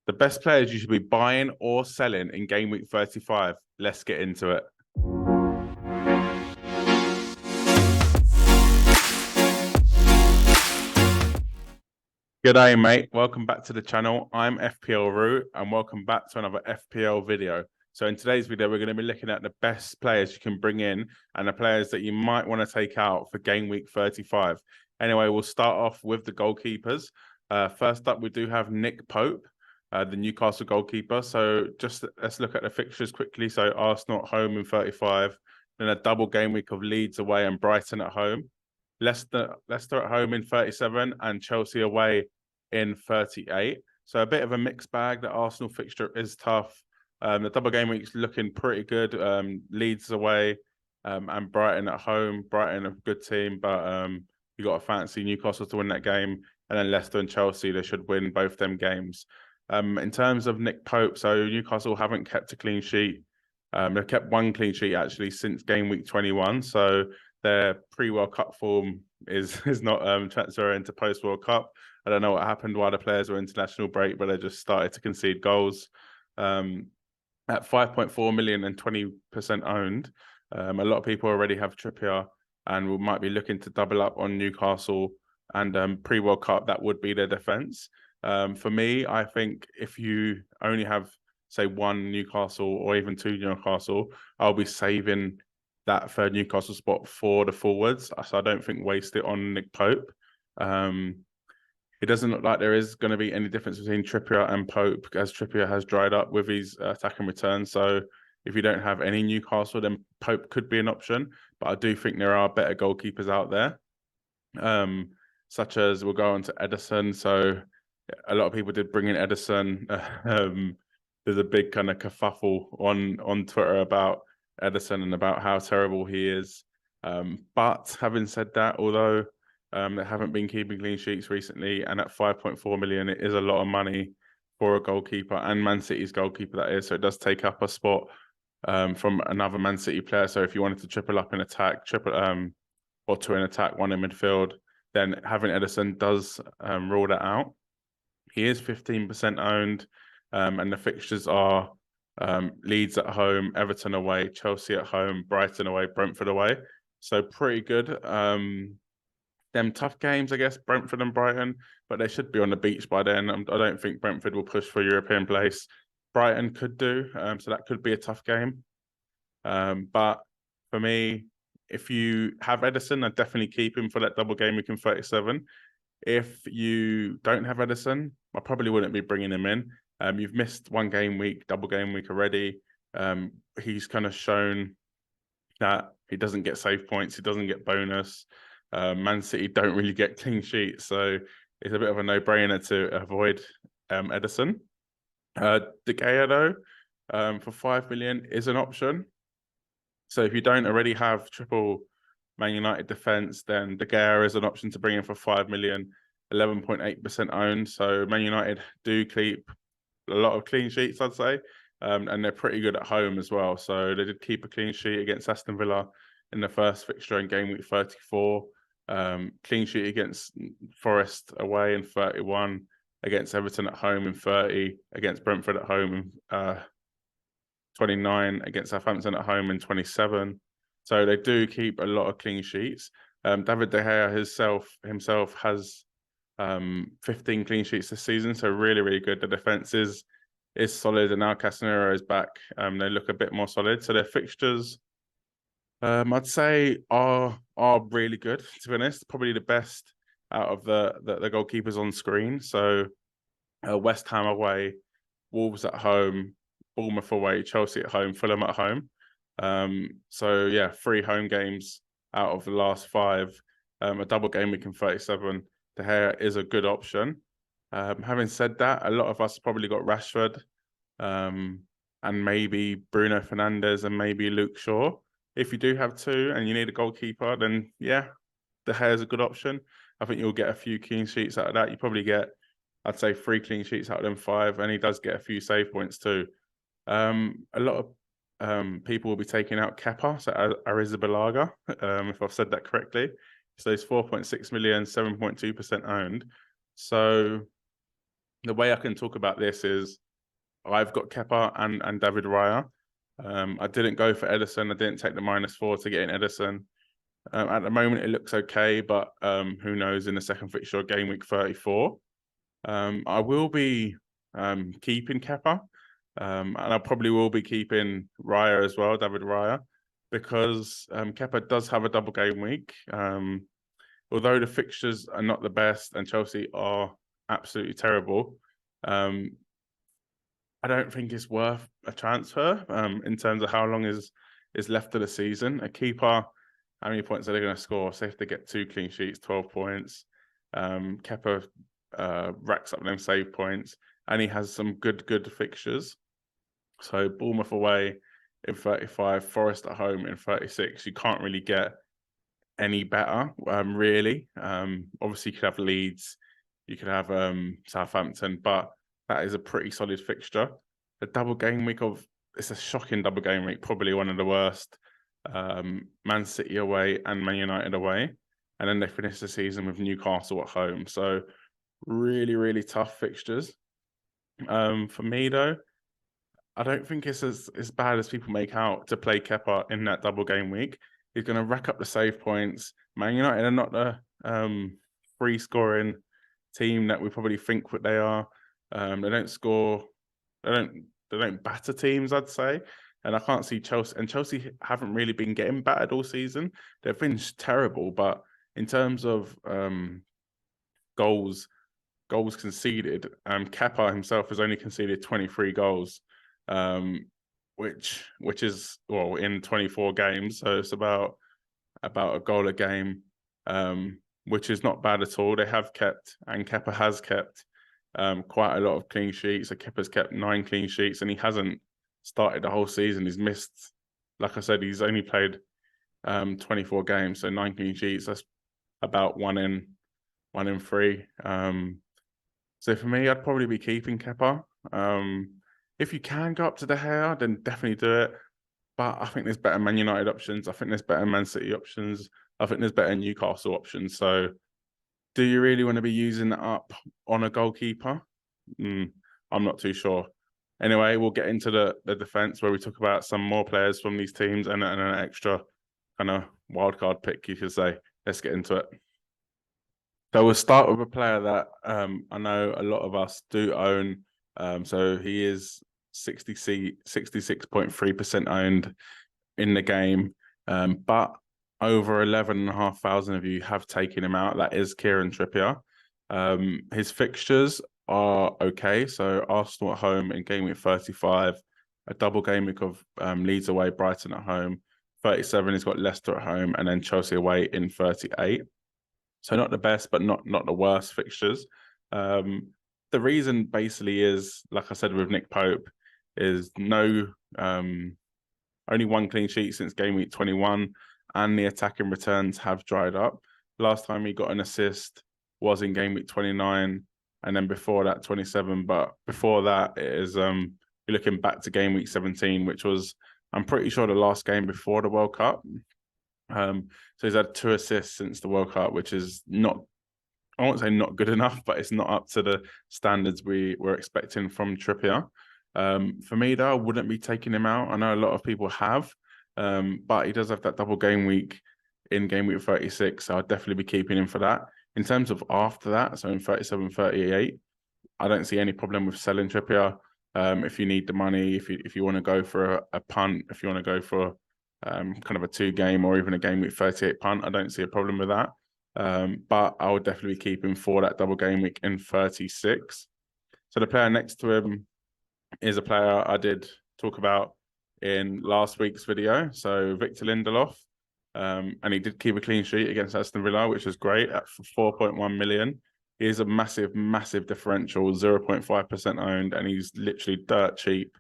The best players you should be buying or selling in game week 35. Let's get into it. G'day, mate. Welcome back to the channel. I'm FPL Root, and welcome back to another FPL video. So in today's video, we're going to be looking at the best players you can bring in and the players that you might want to take out for game week 35. Anyway, we'll start off with the goalkeepers. First up, we do have Nick Pope, the Newcastle goalkeeper. So just let's look at the fixtures quickly. So Arsenal at home in 35, then a double game week of Leeds away and Brighton at home. Leicester at home in 37 and Chelsea away in 38. So a bit of a mixed bag. The Arsenal fixture is tough. The double game week's looking pretty good. Leeds away and Brighton at home. Brighton a good team, but you got to fancy Newcastle to win that game. And then Leicester and Chelsea, they should win both them games. In terms of Nick Pope, so Newcastle haven't kept a clean sheet. They've kept one clean sheet actually since game week 21. So their pre-World Cup form is not transferring to post-World Cup. I don't know what happened while the players were international break, but they just started to concede goals. At 5.4 million and 20% owned, a lot of people already have Trippier and we might be looking to double up on Newcastle and pre-World Cup, that would be their defence. For me, I think if you only have, say, one Newcastle or even two Newcastle, I'll be saving that third Newcastle spot for the forwards. So I don't think waste it on Nick Pope. It doesn't look like there is going to be any difference between Trippier and Pope, as Trippier has dried up with his attack and return. So if you don't have any Newcastle, then Pope could be an option. But I do think there are better goalkeepers out there, such as we'll go on to Ederson. So a lot of people did bring in Ederson. There's a big kind of kerfuffle on Twitter about Ederson and about how terrible he is. But having said that, although they haven't been keeping clean sheets recently, and at 5.4 million, it is a lot of money for a goalkeeper, and Man City's goalkeeper that is. So it does take up a spot from another Man City player. So if you wanted to triple up in attack, or two in attack, one in midfield, then having Ederson does rule that out. He is 15% owned, and the fixtures are Leeds at home, Everton away, Chelsea at home, Brighton away, Brentford away. So pretty good. Them tough games, I guess, Brentford and Brighton, but they should be on the beach by then. I don't think Brentford will push for European place. Brighton could do, so that could be a tough game. But for me, if you have Ederson, I'd definitely keep him for that double game week in 37. If you don't have Ederson, I probably wouldn't be bringing him in. You've missed one game week, double game week already. He's kind of shown that he doesn't get save points, he doesn't get bonus. Man City don't really get clean sheets, so it's a bit of a no-brainer to avoid Ederson. De Gea, though, for 5 million is an option. So if you don't already have triple Man United defence, then De Gea is an option to bring in for 5 million, 11.8% owned. So Man United do keep a lot of clean sheets, I'd say, and they're pretty good at home as well. So they did keep a clean sheet against Aston Villa in the first fixture in game week 34. Clean sheet against Forest away in 31, against Everton at home in 30, against Brentford at home in 29, against Southampton at home in 27. So they do keep a lot of clean sheets. David De Gea himself has 15 clean sheets this season, so really, really good. The defense is solid, and now Casemiro is back. They look a bit more solid. So their fixtures, I'd say, are really good, to be honest. Probably the best out of the goalkeepers on screen. So West Ham away, Wolves at home, Bournemouth away, Chelsea at home, Fulham at home. So yeah, 3 home games out of the last 5. A double game week in 37. De Gea is a good option. Having said that, a lot of us probably got Rashford, and maybe Bruno Fernandes and maybe Luke Shaw. If you do have 2 and you need a goalkeeper, then yeah, De Gea is a good option. I think you'll get a few clean sheets out of that. You probably get, I'd say, 3 clean sheets out of them 5, and he does get a few save points too. A lot of people will be taking out Kepa, so Arrizabalaga, if I've said that correctly. So he's 4.6 million, 7.2% owned. So the way I can talk about this is I've got Kepa and David Raya. I didn't go for Edison. I didn't take the -4 to get in Edison. At the moment, it looks okay, but who knows in the second fixture, game week 34. I will be keeping Kepa, and I probably will be keeping Raya as well, David Raya, because Kepa does have a double game week. Although the fixtures are not the best and Chelsea are absolutely terrible, I don't think it's worth a transfer in terms of how long is left of the season. A keeper, how many points are they going to score? Say if they get 2 clean sheets, 12 points. Kepa racks up them save points, and he has some good fixtures. So Bournemouth away in 35, Forest at home in 36. You can't really get any better, really. Obviously, you could have Leeds, you could have Southampton, but that is a pretty solid fixture. The double game week it's a shocking double game week, probably one of the worst. Man City away and Man United away, and then they finish the season with Newcastle at home. So really tough fixtures. For me though, I don't think it's as bad as people make out to play Kepa in that double game week. He's going to rack up the save points. Man United are not the free scoring team that we probably think what they are. They don't score. They don't batter teams, I'd say. And I can't see Chelsea. And Chelsea haven't really been getting battered all season. They've been terrible. But in terms of goals conceded, Kepa himself has only conceded 23 goals, which is, well, in 24 games. So it's about a goal a game, which is not bad at all. They have kept, and Kepa has kept, quite a lot of clean sheets. So Kepa's kept 9 clean sheets, and he hasn't started the whole season. He's missed, like I said, he's only played 24 games, so 9 clean sheets. That's about 1 in 3. So for me, I'd probably be keeping Kepa. If you can go up to De Gea, then definitely do it. But I think there's better Man United options. I think there's better Man City options. I think there's better Newcastle options. So do you really want to be using that up on a goalkeeper? I'm not too sure. Anyway, we'll get into the defence where we talk about some more players from these teams and an extra kind of wildcard pick, you could say. Let's get into it. So we'll start with a player that I know a lot of us do own. So he is 66.3% owned in the game. But over 11,500 of you have taken him out. That is Kieran Trippier. His fixtures are okay. So Arsenal at home in game week 35, a double game week of Leeds away, Brighton at home. 37, he's got Leicester at home, and then Chelsea away in 38. So not the best, but not the worst fixtures. The reason basically is, like I said with Nick Pope, is only 1 clean sheet since game week 21, and the attacking returns have dried up. Last time he got an assist was in game week 29, and then before that 27. But before that, it is you're looking back to game week 17, which was, I'm pretty sure, the last game before the World Cup. So he's had 2 assists since the World Cup, which is not, I won't say not good enough, but it's not up to the standards we were expecting from Trippier. For me, though, I wouldn't be taking him out. I know a lot of people have, but he does have that double game week in game week 36, so I'd definitely be keeping him for that. In terms of after that, so in 37, 38, I don't see any problem with selling Trippier. If you need the money, if you want to go for a punt, if you want to go for kind of a 2-game or even a game week 38 punt, I don't see a problem with that. But I would definitely keep him for that double game week in 36. So the player next to him is a player I did talk about in last week's video. So Victor Lindelof, and he did keep a clean sheet against Aston Villa, which is great at 4.1 million. He is a massive differential, 0.5% owned, and he's literally dirt cheap.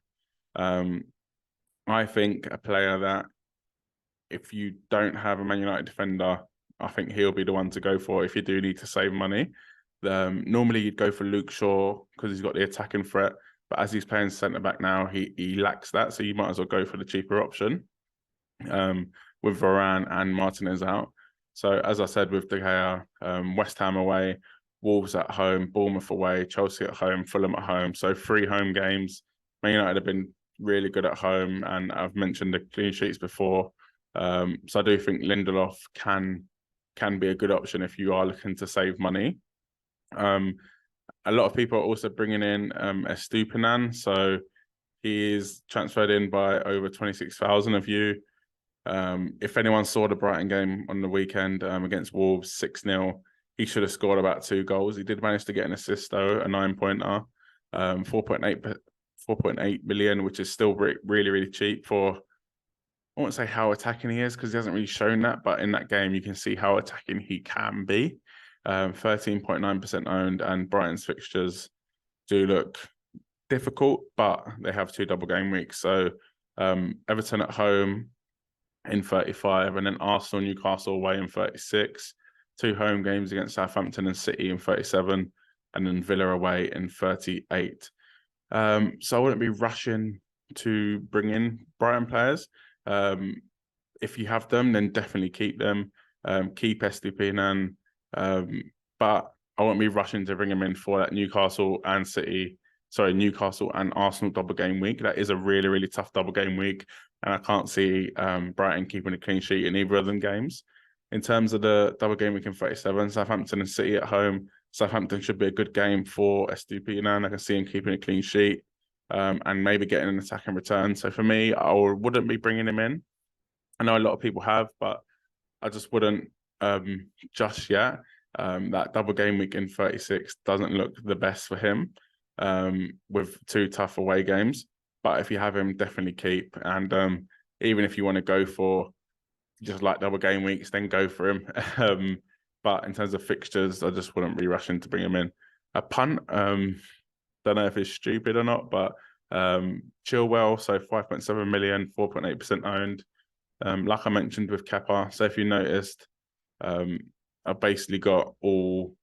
I think a player that, if you don't have a Man United defender, I think he'll be the one to go for if you do need to save money. Normally you'd go for Luke Shaw because he's got the attacking threat, but as he's playing centre-back now, he lacks that, so you might as well go for the cheaper option with Varane and Martinez out. So as I said with De Gea, West Ham away, Wolves at home, Bournemouth away, Chelsea at home, Fulham at home. So 3 home games. Man United have been really good at home, and I've mentioned the clean sheets before. So I do think Lindelof can be a good option if you are looking to save money. A lot of people are also bringing in Estupinan, so he is transferred in by over 26,000 of you. If anyone saw the Brighton game on the weekend against Wolves 6-0, he should have scored about 2 goals. He did manage to get an assist though, a 9-pointer, 4.8 million, which is still really, really cheap for. I won't say how attacking he is because he hasn't really shown that, but in that game you can see how attacking he can be. 13.9% owned, and Brighton's fixtures do look difficult, but they have 2 double game weeks. So Everton at home in 35, and then Arsenal, Newcastle away in 36. 2 home games against Southampton and City in 37, and then Villa away in 38. So I wouldn't be rushing to bring in Brighton players. If you have them, then definitely keep them. Keep Estupinan, but I won't be rushing to bring him in for that Newcastle and Arsenal double game week. That is a really, really tough double game week, and I can't see Brighton keeping a clean sheet in either of them games. In terms of the double game week in 37, Southampton and City at home. Southampton should be a good game for Estupinan. I can see him keeping a clean sheet and maybe getting an attacking return. So for me, I wouldn't be bringing him in. I know a lot of people have, but I just wouldn't just yet. That double game week in 36 doesn't look the best for him with 2 tough away games. But if you have him, definitely keep. And even if you want to go for just like double game weeks, then go for him. But in terms of fixtures, I just wouldn't be rushing to bring him in. A punt, don't know if it's stupid or not, but Chilwell, so 5.7 million, 4.8% owned. Like I mentioned with Kepa, so if you noticed, I've basically got all,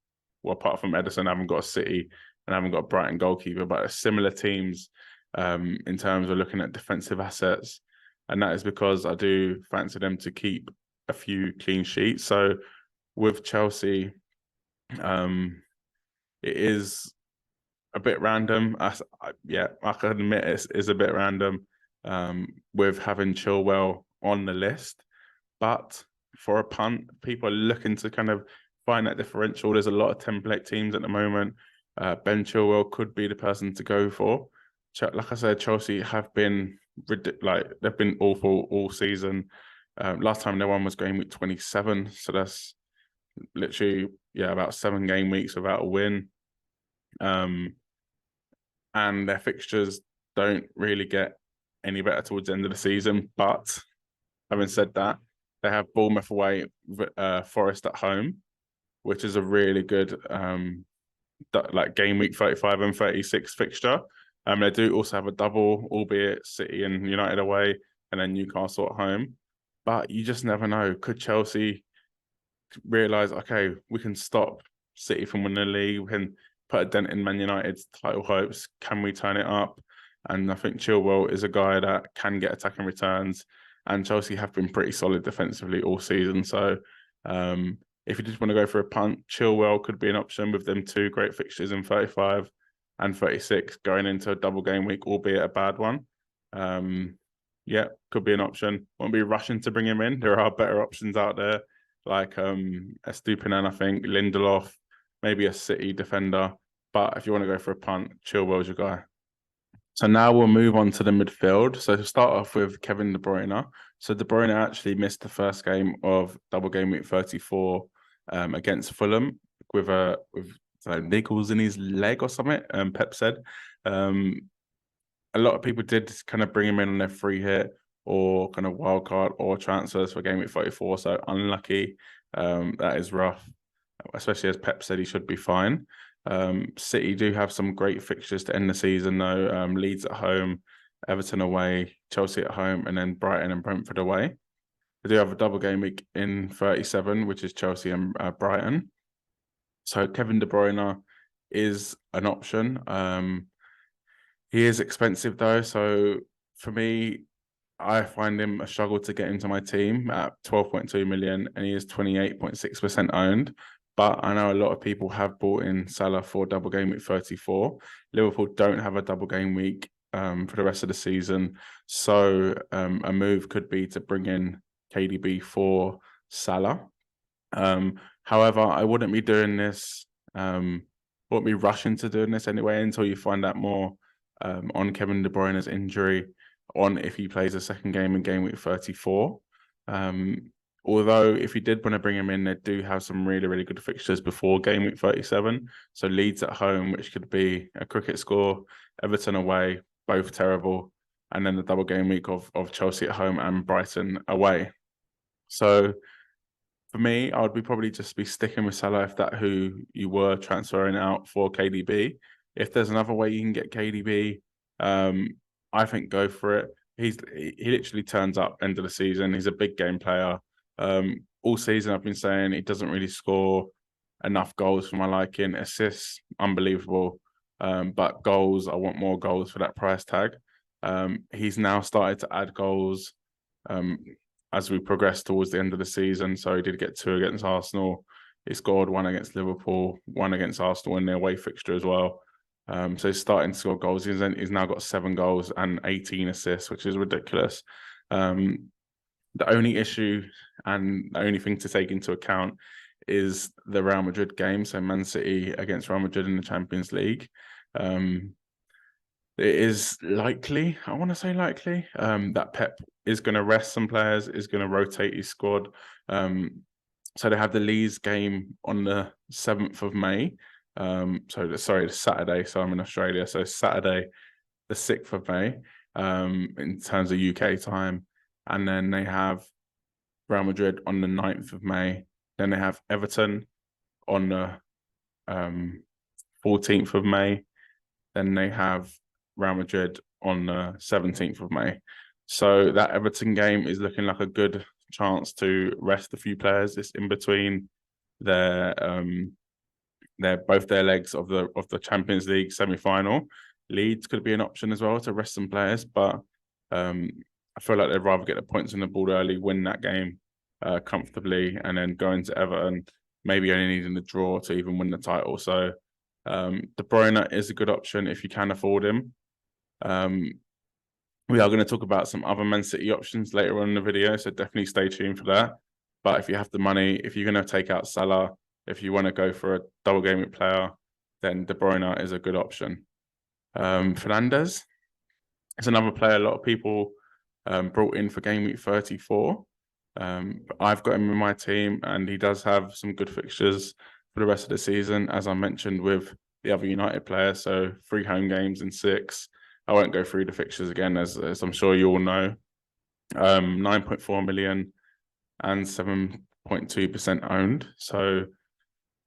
well, apart from Edison, I haven't got a City and I haven't got a Brighton goalkeeper, but similar teams in terms of looking at defensive assets. And that is because I do fancy them to keep a few clean sheets. So with Chelsea, it is a bit random. I can admit it's a bit random with having Chilwell on the list. But for a punt, people are looking to kind of find that differential. There's a lot of template teams at the moment. Ben Chilwell could be the person to go for. Like I said, Chelsea have been they've been awful all season. Last time they won was game week 27, so that's literally about 7 game weeks without a win. And their fixtures don't really get any better towards the end of the season. But having said that, they have Bournemouth away, Forest at home, which is a really good game week 35 and 36 fixture. They do also have a double, albeit City and United away, and then Newcastle at home. But you just never know. Could Chelsea realise, okay, we can stop City from winning the league, we can put a dent in Man United's title hopes, can we turn it up? And I think Chilwell is a guy that can get attacking returns, and Chelsea have been pretty solid defensively all season. So if you just want to go for a punt, Chilwell could be an option with them 2 great fixtures in 35 and 36 going into a double game week, albeit a bad one. Could be an option. Won't be rushing to bring him in. There are better options out there, like Estupinan, I think, Lindelof, maybe a City defender. But if you want to go for a punt, Chilwell's your guy. So now we'll move on to the midfield. So to start off with Kevin De Bruyne. So De Bruyne actually missed the first game of double game week 34 against Fulham with niggles in his leg or something. Pep said. A lot of people did kind of bring him in on their free hit or kind of wild card or transfers for game week 34. So unlucky. That is rough, especially as Pep said he should be fine. City do have some great fixtures to end the season though. Leeds at home, Everton away, Chelsea at home, and then Brighton and Brentford away. They do have a double game week in 37, which is Chelsea and Brighton. So Kevin De Bruyne is an option. He is expensive though, so for me, I find him a struggle to get into my team at 12.2 million, and he is 28.6% owned. But I know a lot of people have bought in Salah for double game week 34. Liverpool don't have a double game week for the rest of the season. So a move could be to bring in KDB for Salah. However, I wouldn't be doing this, wouldn't be rushing to doing this anyway until you find out more on Kevin De Bruyne's injury, on if he plays a second game in game week 34. Although if you did want to bring him in, they do have some really, really good fixtures before game week 37. So Leeds at home, which could be a cricket score, Everton away, both terrible, and then the double game week of Chelsea at home and Brighton away. So for me, I would be probably just be sticking with Salah if that who you were transferring out for KDB. If there's another way you can get KDB, I think go for it. He literally turns up end of the season. He's a big game player. All season I've been saying he doesn't really score enough goals for my liking. Assists, unbelievable. But goals, I want more goals for that price tag. He's now started to add goals as we progress towards the end of the season. So he did get 2 against Arsenal. He scored 1 against Liverpool, 1 against Arsenal in their away fixture as well. So he's starting to score goals. He's now got 7 goals and 18 assists, which is ridiculous. The only issue and the only thing to take into account is the Real Madrid game. So Man City against Real Madrid in the Champions League. It is likely, I want to say likely, that Pep is going to rest some players, is going to rotate his squad. So they have the Leeds game on the 7th of May. The Saturday. So I'm in Australia. So Saturday, the 6th of May, in terms of UK time. And then they have Real Madrid on the 9th of May. Then they have Everton on the 14th of May. Then they have Real Madrid on the 17th of May. So that Everton game is looking like a good chance to rest a few players. It's in between both their legs of the Champions League semi-final. Leeds could be an option as well to rest some players, but I feel like they'd rather get the points on the board early, win that game comfortably, and then go into Everton, maybe only needing the draw to even win the title. So De Bruyne is a good option if you can afford him. We are going to talk about some other Man City options later on in the video, so definitely stay tuned for that. But if you have the money, if you're going to take out Salah, if you want to go for a double game week player, then De Bruyne is a good option. Fernandes is another player a lot of people brought in for game week 34. I've got him in my team, and he does have some good fixtures for the rest of the season, as I mentioned with the other United players. So 3 home games in 6. I won't go through the fixtures again, as I'm sure you all know. 9.4 million and 7.2% owned. So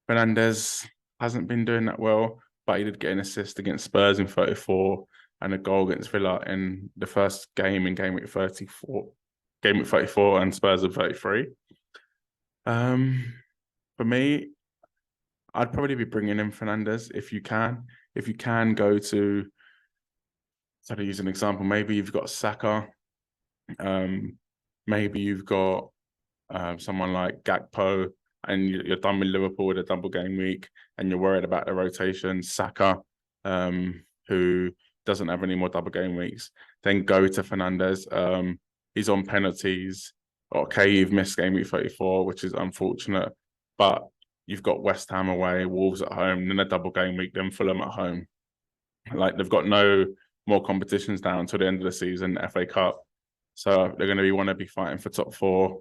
Fernandes hasn't been doing that well, but he did get an assist against Spurs in 34 and a goal against Villa in the first game in game week 34. Game week 34 and Spurs in 33. For me, I'd probably be bringing in Fernandes if you can. If you can go to, so to use an example, maybe you've got Saka, maybe you've got someone like Gakpo, and you're done with Liverpool with a double game week, and you're worried about the rotation. Saka, who doesn't have any more double game weeks, then go to Fernandes. He's on penalties. Okay, you've missed game week 34, which is unfortunate, but you've got West Ham away, Wolves at home, then a double game week, then Fulham at home. Like, they've got no more competitions down until the end of the season, FA Cup. So they're going to want to be fighting for top 4.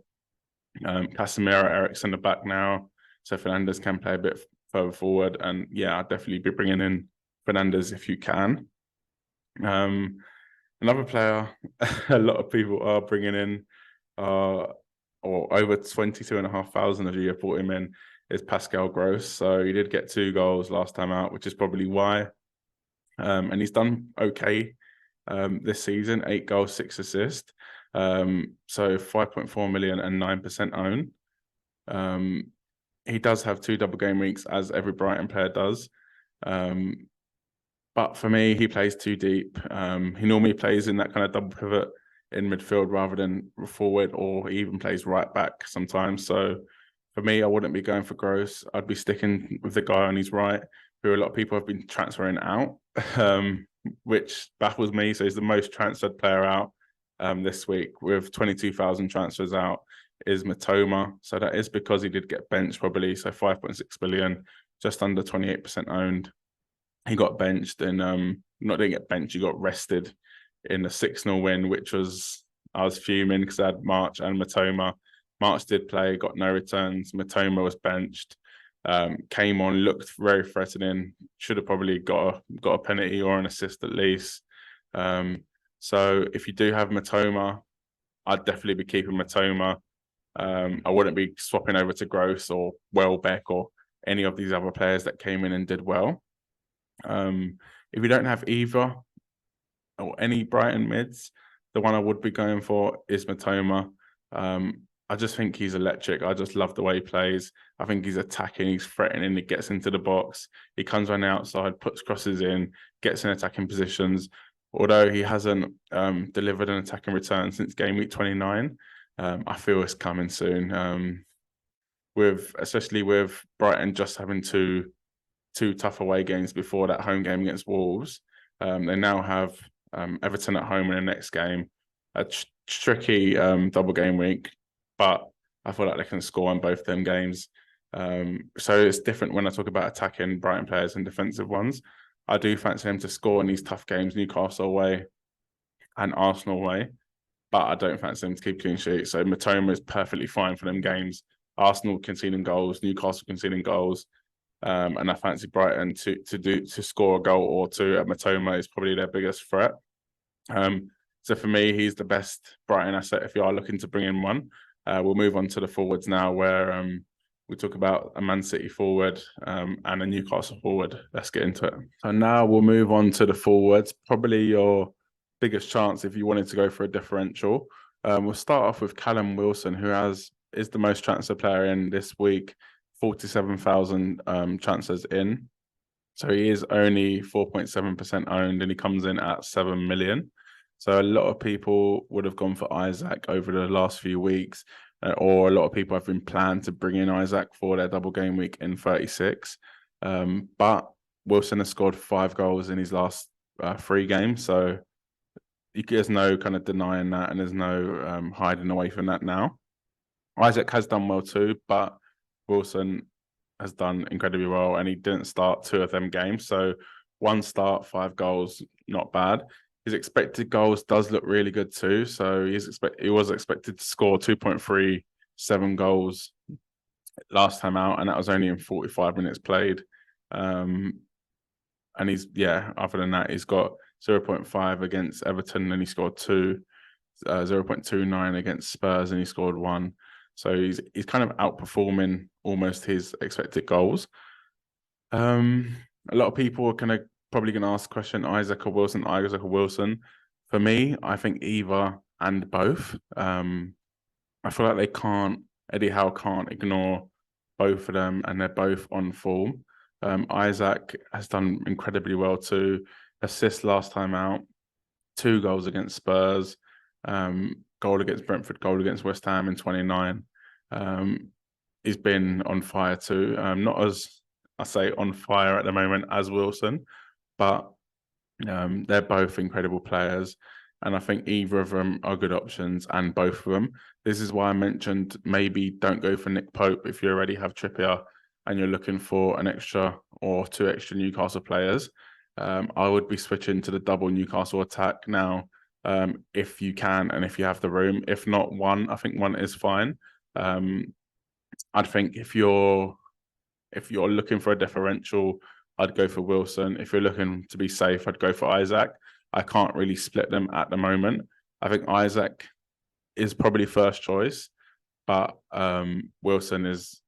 Casemiro, Eriksen the back now, so Fernandes can play a bit further forward. And yeah, I'd definitely be bringing in Fernandes if you can. Another player a lot of people are bringing in, or over 22,500 of you have brought him in, is Pascal Gross. So he did get 2 goals last time out, which is probably why. And he's done okay this season, 8 goals, 6 assists. So 5.4 million and 9% own. He does have 2 double game weeks, as every Brighton player does. But for me, he plays too deep. He normally plays in that kind of double pivot in midfield rather than forward, or he even plays right back sometimes. So For me, I wouldn't be going for Gross. I'd be sticking with the guy on his right, who a lot of people have been transferring out, which baffles me. So he's the most transferred player out this week with 22,000 transfers out is Matoma. So that is because he did get benched probably. So 5.6 billion, just under 28% owned. He got benched and not didn't get benched, he got rested in a 6-0 win, which was, I was fuming because I had March and Matoma. March did play, got no returns. Matoma was benched, came on, looked very threatening. Should have probably got a penalty or an assist at least. So if you do have Matoma, I'd definitely be keeping Matoma. I wouldn't be swapping over to Gross or Welbeck or any of these other players that came in and did well. If you don't have either or any Brighton mids, the one I would be going for is Matoma. I just think he's electric. I just love the way he plays. I think he's attacking, he's threatening, he gets into the box, he comes on the outside, puts crosses in, gets in attacking positions. Although he hasn't delivered an attacking return since game week 29, I feel it's coming soon. Especially with Brighton just having two tough away games before that home game against Wolves. They now have Everton at home in the next game. A tricky double game week, but I feel like they can score on both them games. So it's different when I talk about attacking Brighton players and defensive ones. I do fancy him to score in these tough games, Newcastle away and Arsenal away, but I don't fancy him to keep clean sheets. So Matoma is perfectly fine for them games. Arsenal conceding goals, Newcastle conceding goals. And I fancy Brighton to score a goal or two at Matoma is probably their biggest threat. So for me, he's the best Brighton asset if you are looking to bring in one. We'll move on to the forwards now, where we talk about a Man City forward and a Newcastle forward. Let's get into it. So now we'll move on to the forwards. Probably your biggest chance if you wanted to go for a differential. We'll start off with Callum Wilson, who is the most transfer player in this week. 47,000 transfers in. So he is only 4.7% owned and he comes in at 7 million. So a lot of people would have gone for Isaac over the last few weeks, or a lot of people have been planned to bring in Isaac for their double game week in 36. But Wilson has scored 5 goals in his last 3 games. So there's no kind of denying that, and there's no hiding away from that now. Isaac has done well too, but Wilson has done incredibly well, and he didn't start 2 of them games. So 1 start, 5 goals, not bad. His expected goals does look really good too. So he was expected to score 2.37 goals last time out, and that was only in 45 minutes played. And other than that, he's got 0.5 against Everton, and he scored 2, 0.29 against Spurs, and he scored 1. So he's kind of outperforming almost his expected goals. A lot of people are probably going to ask the question, Isaac or Wilson. For me, I think either and both. I feel like Eddie Howe can't ignore both of them, and they're both on form. Isaac has done incredibly well too. Assist last time out, 2 goals against Spurs, goal against Brentford, goal against West Ham in 29. He's been on fire too. Not as I say on fire at the moment as Wilson, but they're both incredible players. And I think either of them are good options, and both of them. This is why I mentioned maybe don't go for Nick Pope if you already have Trippier and you're looking for an extra or 2 extra Newcastle players. I would be switching to the double Newcastle attack now, if you can and if you have the room. If not, 1, I think 1 is fine. I'd think if you're looking for a differential, I'd go for Wilson. If you're looking to be safe, I'd go for Isaac. I can't really split them at the moment. I think Isaac is probably first choice, but Wilson is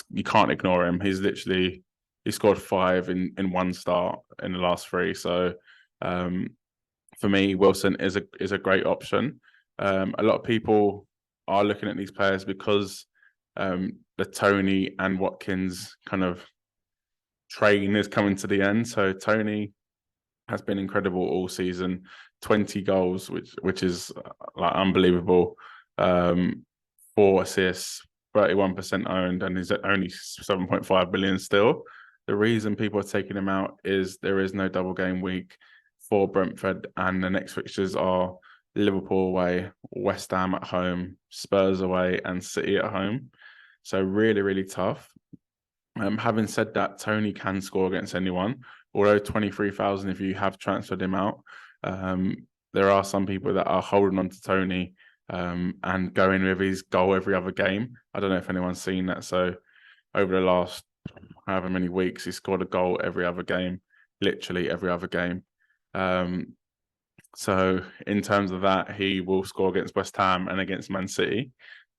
you can't ignore him. He scored 5 in 1 start in the last 3. So for me, Wilson is a great option. A lot of people are looking at these players because the Toney and Watkins kind of train is coming to the end. So Toney has been incredible all season, 20 goals, which is like unbelievable. 4 assists, 31% owned, and he's at only 7.5 million still. The reason people are taking him out is there is no double game week for Brentford, and the next fixtures are Liverpool away, West Ham at home, Spurs away, and City at home. So really, really tough. Having said that, Tony can score against anyone. Although 23,000 if you have transferred him out. There are some people that are holding on to Tony and going with his goal every other game. I don't know if anyone's seen that. So over the last however many weeks, he scored a goal every other game, literally every other game. So in terms of that, he will score against West Ham and against Man City.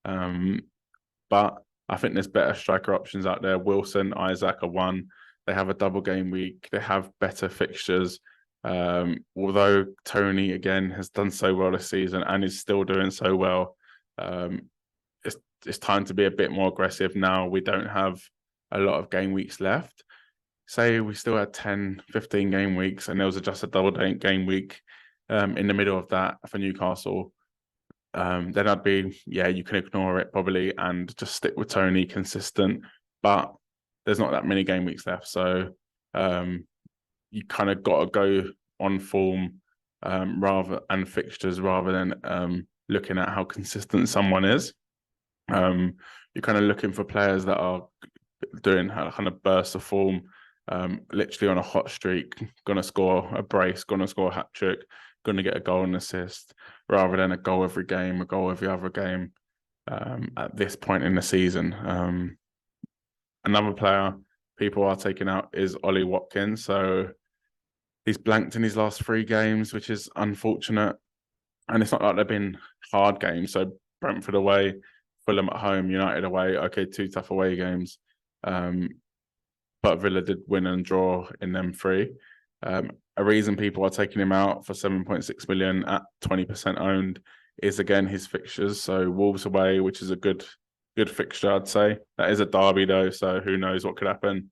But I think there's better striker options out there. Wilson, Isaac are one. They have a double game week. They have better fixtures. Although Tony, again, has done so well this season and is still doing so well, it's time to be a bit more aggressive now. We don't have a lot of game weeks left. Say we still had 10, 15 game weeks and there was just a double game week in the middle of that for Newcastle. Then I'd be, yeah, you can ignore it probably and just stick with Tony consistent. But there's not that many game weeks left. So you kind of got to go on form and fixtures rather than looking at how consistent someone is. You're kind of looking for players that are doing a kind of burst of form, literally on a hot streak, going to score a brace, going to score a hat trick, going to get a goal and assist, rather than a goal every game, a goal every other game at this point in the season. Another player people are taking out is Ollie Watkins. So he's blanked in his last 3 games, which is unfortunate. And it's not like they've been hard games. So Brentford away, Fulham at home, United away. Okay, 2 tough away games. But Villa did win and draw in them 3. A reason people are taking him out for 7.6 million at 20% owned is, again, his fixtures. So Wolves away, which is a good fixture, I'd say. That is a derby, though, so who knows what could happen.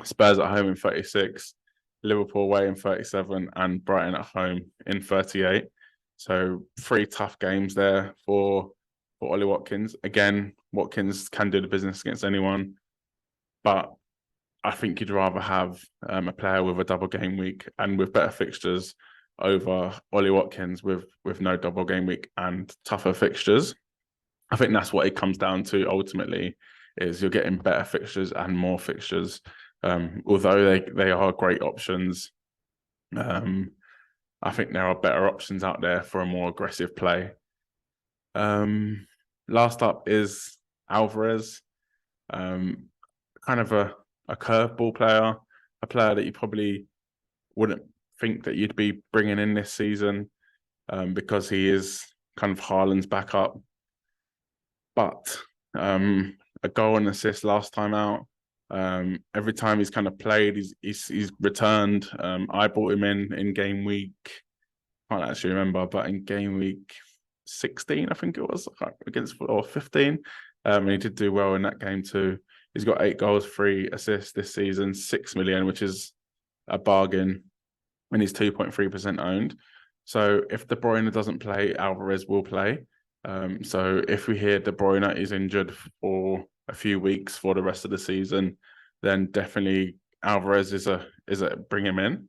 Spurs at home in 36, Liverpool away in 37, and Brighton at home in 38. So 3 tough games there for Ollie Watkins. Again, Watkins can do the business against anyone, but I think you'd rather have a player with a double game week and with better fixtures over Ollie Watkins with no double game week and tougher fixtures. I think that's what it comes down to ultimately, is you're getting better fixtures and more fixtures. Although they are great options, I think there are better options out there for a more aggressive play. Last up is Alvarez, kind of a curveball player, a player that you probably wouldn't think that you'd be bringing in this season because he is kind of Haaland's backup. But a goal and assist last time out. Every time he's kind of played, he's returned. I bought him in game week, I can't actually remember, but in game week 16, I think it was, against, or 15. And he did do well in that game too. He's got 8 goals, 3 assists this season, 6 million, which is a bargain, and he's 2.3% owned. So if De Bruyne doesn't play, Alvarez will play. So if we hear De Bruyne is injured for a few weeks for the rest of the season, then definitely Alvarez is a bring him in.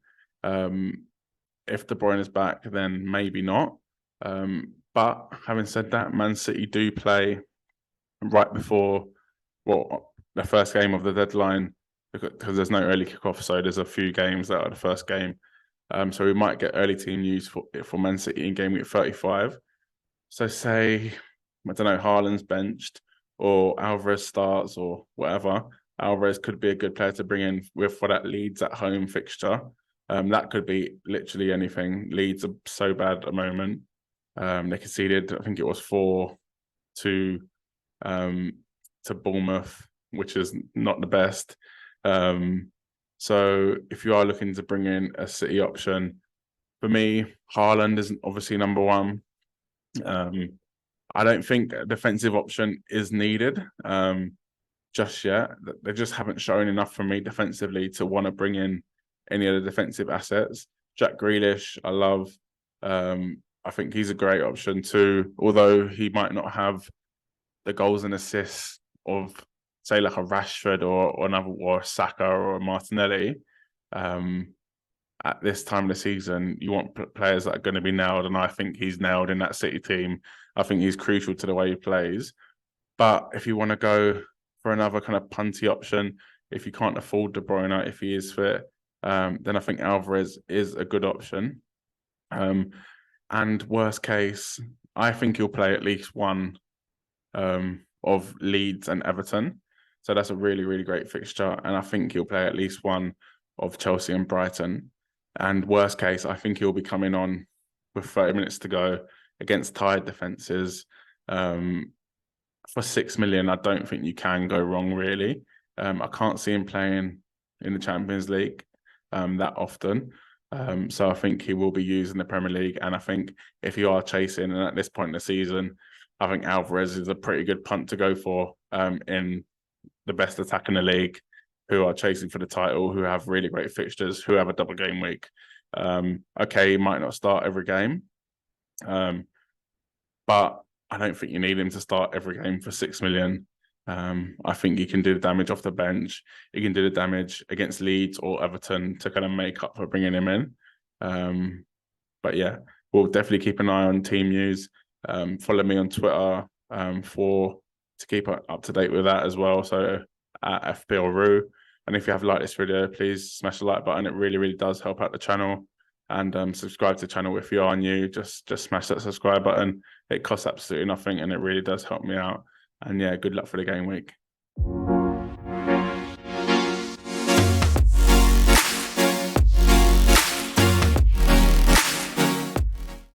If De Bruyne is back, then maybe not. But having said that, Man City do play right before the first game of the deadline, because there's no early kickoff, so there's a few games that are the first game. So we might get early team news for Man City in game week 35. So say, I don't know, Haaland's benched or Alvarez starts or whatever. Alvarez could be a good player to bring in for that Leeds at home fixture. That could be literally anything. Leeds are so bad at the moment. They conceded, I think it was 4 to Bournemouth, which is not the best. So if you are looking to bring in a City option, for me, Haaland is obviously number 1. I don't think a defensive option is needed just yet. They just haven't shown enough for me defensively to want to bring in any other defensive assets. Jack Grealish, I love. I think he's a great option too, although he might not have the goals and assists of, say, like a Rashford or a Saka or a Martinelli. At this time of the season, you want players that are going to be nailed, and I think he's nailed in that City team. I think he's crucial to the way he plays. But if you want to go for another kind of punty option, if you can't afford De Bruyne, if he is fit, then I think Alvarez is a good option. And worst case, I think he'll play at least one of Leeds and Everton. So that's a really, really great fixture. And I think he'll play at least one of Chelsea and Brighton. And worst case, I think he'll be coming on with 30 minutes to go against tired defences. For 6 million, I don't think you can go wrong, really. I can't see him playing in the Champions League that often. So I think he will be used in the Premier League. And I think if you are chasing, and at this point in the season, I think Alvarez is a pretty good punt to go for in the best attack in the league, who are chasing for the title, who have really great fixtures, who have a double game week. Okay, he might not start every game, but I don't think you need him to start every game for 6 million. I think he can do the damage off the bench. He can do the damage against Leeds or Everton to kind of make up for bringing him in. But yeah, we'll definitely keep an eye on team news. Follow me on Twitter to keep up to date with that as well. So at FPL And if you have liked this video, please smash the like button. It really, really does help out the channel. And subscribe to the channel if you are new. Just smash that subscribe button. It costs absolutely nothing, and it really does help me out. And yeah, good luck for the game week.